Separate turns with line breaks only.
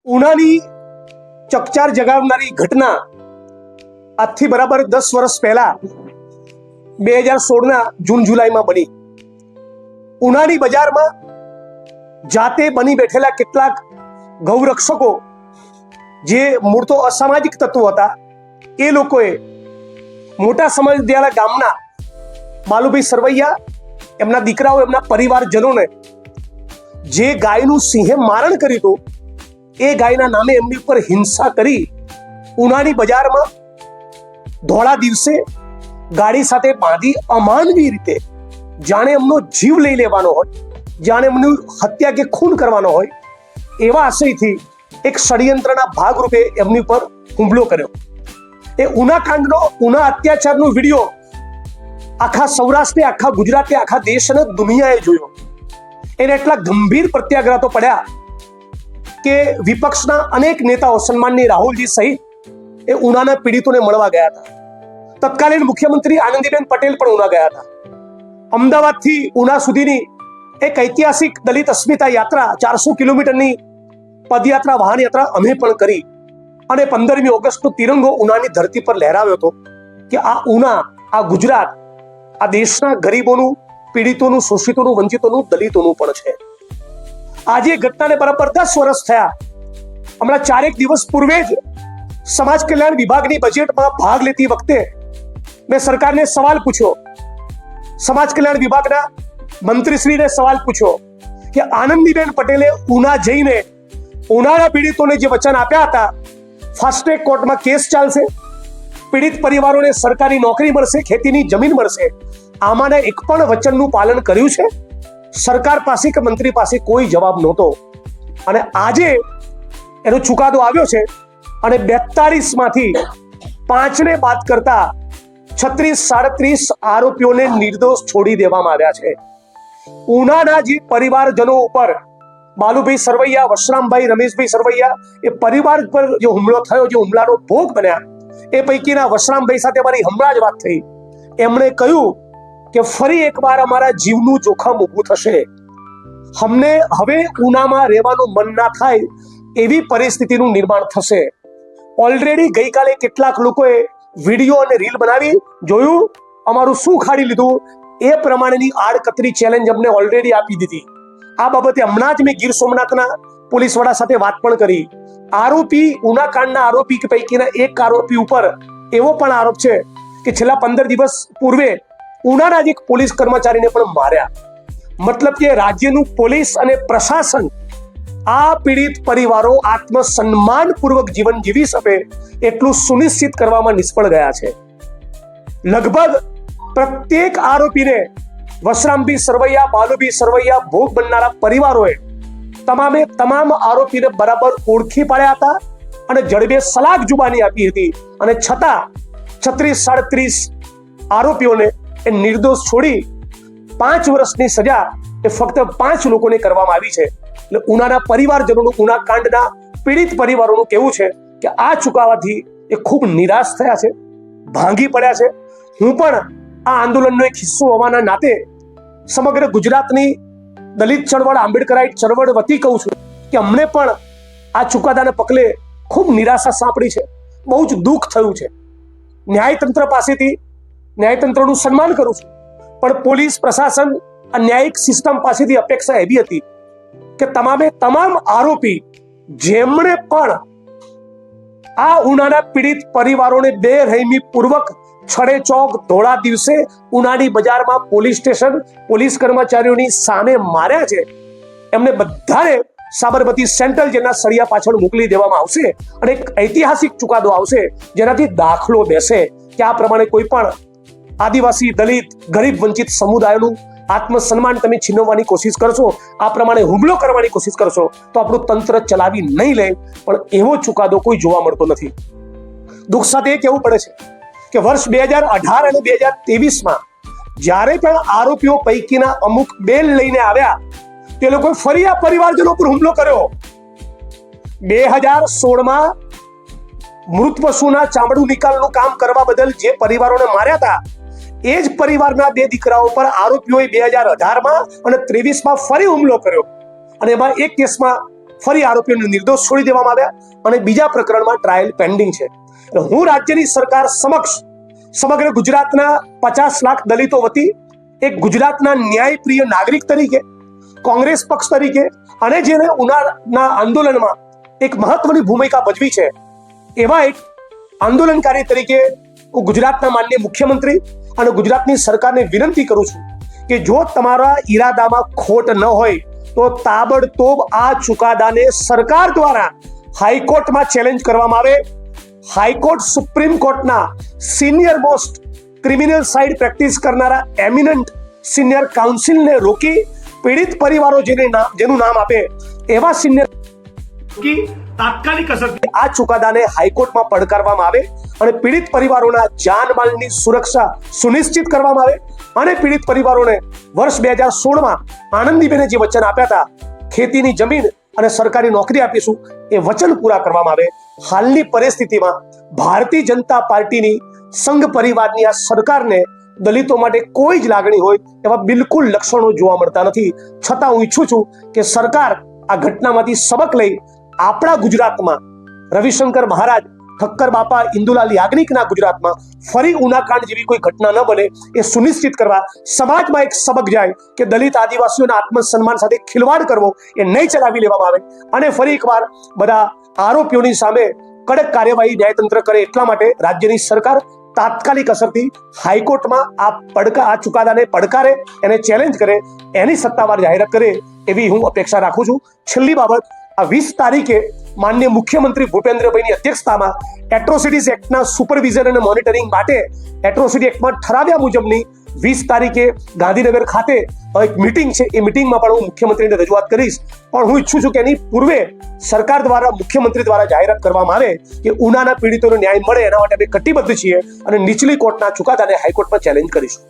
ઉનાની ચકચાર જગાવનારી ઘટના આજથી બરાબર 10 વર્ષ પહેલા 2016ના જૂન જુલાઈમાં બની. ઉનાની બજારમાં જાતે બની બેઠેલા કેટલાક ગૌરક્ષકો જે મૂળ તો અસામાજિક તત્વો હતા એ લોકોએ મોટા સમજદાર ગામના બાલુભાઈ સરવૈયા, એમના દીકરાઓ, એમના પરિવારજનોને જે ગાયનું સિંહે મારણ કર્યું હતું એ ગાયના નામે એમની ઉપર હિંસા કરી ઉનાની બજારમાં ધોળા દિવસે ગાડી સાથે બાંધી અમાનવી રીતે જાણે એમનો જીવ લઈ લેવાનો હોય, જાણે એમની હત્યા કે ખૂન કરવાનો હોય એવા આશયથી એક ષડયંત્રના ભાગરૂપે એમની ઉપર હુમલો કર્યો. એ ઉના કાંડનો, ઉના અત્યાચારનો વિડીયો આખા સૌરાષ્ટ્રે, આખા ગુજરાતે, આખા દેશ અને દુનિયાએ જોયો. એને એટલા ગંભીર પ્રત્યાઘાતો પડ્યા કે વિપક્ષના અનેક નેતાઓ, સન્માનની રાહુલજી સહિત, એ ઉનાના પીડિતોને મળવા ગયા હતા. તત્કાલીન મુખ્યમંત્રી આનંદીબેન પટેલ પણ ઉના ગયા હતા. અમદાવાદથી ઉના સુધીની એક ઐતિહાસિક દલિત અસ્મિતા યાત્રા, 400 કિલોમીટરની પદયાત્રા, વાહન યાત્રા અમે પણ કરી અને 15મી ઓગસ્ટનો તિરંગો ઉનાની ધરતી પર લહેરાવ્યો હતો કે આ ઉના, આ ગુજરાત, આ દેશના ગરીબોનું, પીડિતોનું, શોષિતોનું, વંચિતોનું, દલિતોનું પણ છે. આજે ઘટનાને બરાબર 10 વર્ષ થયા. હમણાં 4 દિવસ પૂર્વે જ સમાજ કલ્યાણ વિભાગની બજેટમાં ભાગ લેતી વખતે મેં સરકારને સવાલ પૂછ્યો, સમાજ કલ્યાણ વિભાગના મંત્રીશ્રીને સવાલ પૂછ્યો કે આનંદીબેન પટેલે ઉના જઈને ઉનાના પીડિતોને જે વચન આપ્યા હતા, ફાસ્ટ ટ્રેક કોર્ટમાં કેસ ચાલશે, પીડિત પરિવારોને સરકારી નોકરી મળશે, ખેતીની જમીન મળશે, આમાંના એક પણ વચનનું પાલન કર્યું છે? સરકાર પાસે કે મંત્રી પાસે કોઈ જવાબ નહોતો. અને આજે એનો ચુકાદો આવ્યો છે અને 42માંથી 5ને બાદ કરતા 36-37 આરોપીઓને નિર્દોષ છોડી દેવામાં આવ્યા છે. ઉનાના જે પરિવારજનો ઉપર બાલુભાઈ સરવૈયા, વશરામભાઈ, રમેશભાઈ સરવૈયા, એ પરિવાર પર જે હુમલો થયો, જે હુમલાનો ભોગ બન્યા, એ પૈકીના વશરામભાઈ સાથે મારી હમણાં જ વાત થઈ. એમણે કહ્યું કે ફરી એકવાર અમારા જીવનું જોખમ ઊભું થશે, અમને હવે ઉનામાં રહેવાનું મન ના થાય એવી પરિસ્થિતિનું નિર્માણ થશે. ઓલરેડી ગઈકાલે કેટલાક લોકોએ વિડીયો અને રીલ બનાવી જોયું, અમારું શું ખાડી લીધું એ પ્રમાણેની આડકતરી ચેલેન્જ અમને ઓલરેડી આપી દીધી. આ બાબતે હમણાં જ મેં ગીર સોમનાથના પોલીસ વડા સાથે વાત પણ કરી. આરોપી, ઉના કાંડના આરોપી પૈકીના એક આરોપી ઉપર એવો પણ આરોપ છે કે છેલ્લા 15 દિવસ પૂર્વે ઉનાના જ એક પોલીસ કર્મચારીને પણ માર્યા. મતલબ કે રાજ્યનું પોલીસ અને પ્રશાસન આ પીડિત પરિવારો આત્મસન્માનપૂર્વક જીવન જીવી શકે એટલું સુનિશ્ચિત કરવામાં નિષ્ફળ ગયા છે. લગભગ પ્રત્યેક આરોપીને વશરામભાઈ સરવૈયા, બાલુભાઈ સરવૈયા, ભોગ બનનારા પરિવારોએ તમામ આરોપીને બરાબર ઓળખી પાડ્યા હતા અને જડબે સલાક જુબાની આપી હતી. અને છતાં 36-37 આરોપીઓને એ નિર્દોષ છોડી 5 વર્ષની સજા એ ફક્ત 5 લોકોને કરવામાં આવી છે. એટલે ઉનાના પરિવારજનોનું, ઉના કાંડના પીડિત પરિવારોનું કહેવું છે કે આ ચુકાવાથી એ ખૂબ નિરાશ થયા છે, ભાંગી પડ્યા છે. હું પણ આ આંદોલનનો એક હિસ્સો હોવાના નાતે સમગ્ર ગુજરાતની દલિત ચળવળ, આંબેડકરાઇટ ચળવળ વતી કહું છું કે અમને પણ આ ચુકાદાના પગલે ખૂબ નિરાશા સાંપડી છે, બહુ જ દુઃખ થયું છે. ન્યાયતંત્ર પાસેથી, ન્યાયતંત્રનું સન્માન કરું છું, પણ પોલીસ પ્રશાસન, ન્યાયિક સિસ્ટમ પાસેથી અપેક્ષા એવી હતી કે તમામ આરોપી જેમણે પણ આ ઉનાના પીડિત પરિવારોને બેરહેમી પૂર્વક છડે ચોક, ધોળા દિવસે ઉનાની બજારમાં પોલીસ સ્ટેશન, પોલીસ કર્મચારીઓની સામે માર્યા છે, એમને બધાને સાબરમતી સેન્ટ્રલ જેલના સળિયા પાછળ મોકલી દેવામાં આવશે અને એક ઐતિહાસિક ચુકાદો આવશે જેનાથી દાખલો બેસે કે આ પ્રમાણે કોઈ પણ આદિવાસી, દલિત, ગરીબ, વંચિત સમુદાયનું આત્મસન્માન તમે છીનવવાની કોશિશ કરશો, આ પ્રમાણે હુમલો કરવાની કોશિશ કરશો તો આપણું તંત્ર ચલાવી નહીં લે. પણ એવો ચુકાદો કોઈ જોવા મળતો નથી. દુઃખ સાથે એ કહેવું પડે છે કે વર્ષ 2018 અને 2023માં જ્યારે પણ આરોપીઓ પૈકીના અમુક બેલ લઈને આવ્યા તે લોકોએ ફરી આ પરિવારજનો પર હુમલો કર્યો. 2016માં મૃત પશુના ચામડું નિકાલનું કામ કરવા બદલ જે પરિવારોને માર્યા હતા એ જ પરિવારના 2 દીકરાઓ પર આરોપીઓએ 2018માં અને 23માં ફરી હુમલો કર્યો. અને એમાં એક કેસમાં ફરી આરોપીઓને નિર્દોષ છોડી દેવામાં આવ્યા અને બીજા પ્રકરણમાં ટ્રાયલ પેન્ડિંગ છે. હું રાજ્યની સરકાર સમક્ષ સમગ્ર ગુજરાતના 50 લાખ દલિતો વતી એક ગુજરાતના ન્યાયપ્રિય નાગરિક તરીકે, કોંગ્રેસ પક્ષ તરીકે અને જેને ઉનાળાના આંદોલનમાં એક મહત્વની ભૂમિકા ભજવી છે એવા એક આંદોલનકારી તરીકે હું ગુજરાતના માનનીય મુખ્યમંત્રી અને ગુજરાતની સરકારને વિનંતી કરું છું કે જો તમારા ઈરાદામાં ખોટ ન હોય તો તાબડતોબ આ ચુકાદાને સરકાર દ્વારા હાઈકોર્ટમાં ચેલેન્જ કરવામાં આવે. હાઈકોર્ટ સુપ્રીમ કોર્ટના senior most criminal side practice કરનારા એમિનન્ટ સિનિયર કાઉન્સિલને રોકી પીડિત પરિવારો જેનું નામ આપે એવા સિનિયર તાત્કાલિક અસરથી આ ચુકાદાને હાઈકોર્ટમાં પડકારવામાં આવે અને પીડિત પરિવારોના જાનમાલની સુરક્ષા સુનિશ્ચિત કરવામાં આવે અને પીડિત પરિવારોને વર્ષ 2016માં આનંદીબેને જે વચન આપ્યા હતા, ખેતીની જમીન અને સરકારી નોકરી આપીશું, એ વચન પૂરા કરવામાં આવે. હાલની પરિસ્થિતિમાં ભારતીય જનતા પાર્ટીની સંઘ પરિવારની આ સરકારને દલિતો માટે કોઈ જ લાગણી હોય એવા બિલકુલ લક્ષણો જોવા મળતા નથી. છતાં હું ઈચ્છું છું કે સરકાર આ ઘટનામાંથી સબક લઈ આપણા ગુજરાતમાં રવિશંકર મહારાજ, ઠક્કર બાપા, ઇન્દુલાલ યાજ્ઞિકના ગુજરાતમાં ફરી ઉનાકાંડ જેવી કોઈ ઘટના ન બને એ સુનિશ્ચિત કરવા સમાજમાં એક સબક જાય કે દલિત આદિવાસીઓના આત્મસન્માન સાથે ખિલવાડ કરવો એ નહીં ચલાવી લેવામાં આવે અને ફરી એકવાર બધા આરોપીઓની સામે કડક કાર્યવાહી ન્યાયતંત્ર કરે. એટલા માટે રાજ્યની સરકાર તાત્કાલિક અસરથી હાઈકોર્ટમાં આ ચુકાદાને પડકારે, એને ચેલેન્જ કરે, એની સત્તાવાર જાહેરાત કરે એવી હું અપેક્ષા રાખું છું. છેલ્લી બાબત, આ 20 તારીખે માનનીય મુખ્યમંત્રી ભૂપેન્દ્રભાઈની અધ્યક્ષતામાં એટ્રોસિટીઝ એક્ટના સુપરવિઝન અને મોનિટરિંગ માટે એટ્રોસિટી એક્ટમાં ઠરાવ્યા મુજબની 20 તારીખે ગાંધીનગર ખાતે એક મીટિંગ છે. એ મીટિંગમાં પણ હું મુખ્યમંત્રીને રજૂઆત કરીશ. પણ હું ઈચ્છું છું કે એની પૂર્વે સરકાર દ્વારા, મુખ્યમંત્રી દ્વારા જાહેરાત કરવામાં આવે કે ઉનાના પીડિતોને ન્યાય મળે એના માટે અમે કટિબદ્ધ છીએ અને નીચલી કોર્ટના ચુકાદાને હાઈકોર્ટમાં ચેલેન્જ કરીશું.